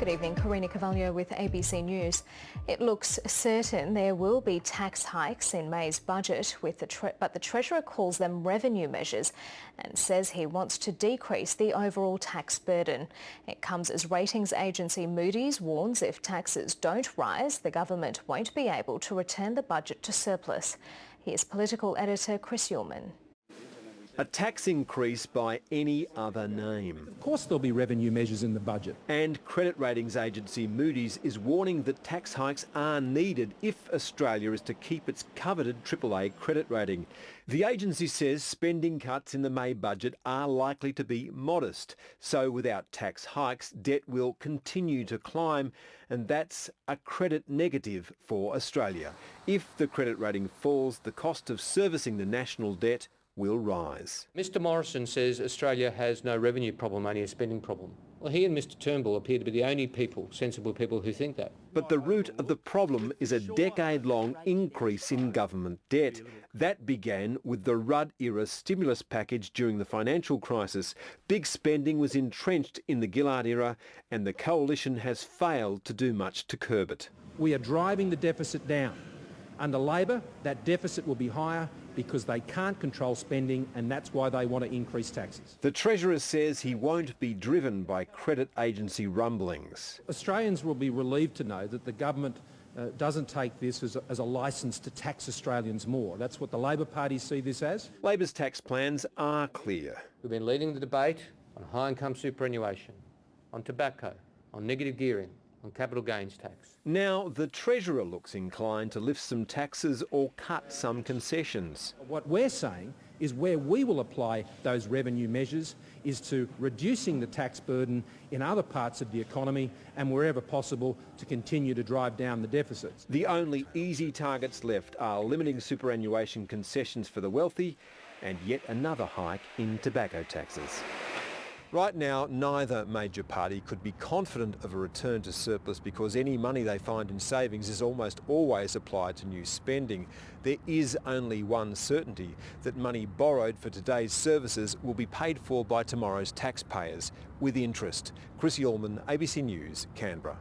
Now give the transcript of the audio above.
Good evening, Karina Carvalho with ABC News. It looks certain there will be tax hikes in May's budget, but the Treasurer calls them revenue measures and says he wants to decrease the overall tax burden. It comes as ratings agency Moody's warns if taxes don't rise, the government won't be able to return the budget to surplus. Here's political editor Chris Uhlmann. A tax increase by any other name. Of course there'll be revenue measures in the budget. And credit ratings agency Moody's is warning that tax hikes are needed if Australia is to keep its coveted AAA credit rating. The agency says spending cuts in the May budget are likely to be modest. So without tax hikes, debt will continue to climb, and that's a credit negative for Australia. If the credit rating falls, the cost of servicing the national debt will rise. Mr Morrison says Australia has no revenue problem, only a spending problem. Well, he and Mr Turnbull appear to be the only people, sensible people, who think that. But the root of the problem is a decade-long increase in government debt. That began with the Rudd-era stimulus package during the financial crisis. Big spending was entrenched in the Gillard era, and the coalition has failed to do much to curb it. We are driving the deficit down. Under Labor, that deficit will be higher because they can't control spending, and that's why they want to increase taxes. The Treasurer says he won't be driven by credit agency rumblings. Australians will be relieved to know that the government doesn't take this as a licence to tax Australians more. That's what the Labor Party see this as. Labor's tax plans are clear. We've been leading the debate on high income superannuation, on tobacco, on negative gearing, on capital gains tax. Now the Treasurer looks inclined to lift some taxes or cut some concessions. What we're saying is where we will apply those revenue measures is to reducing the tax burden in other parts of the economy and wherever possible to continue to drive down the deficits. The only easy targets left are limiting superannuation concessions for the wealthy and yet another hike in tobacco taxes. Right now, neither major party could be confident of a return to surplus because any money they find in savings is almost always applied to new spending. There is only one certainty, that money borrowed for today's services will be paid for by tomorrow's taxpayers with interest. Chris Uhlmann, ABC News, Canberra.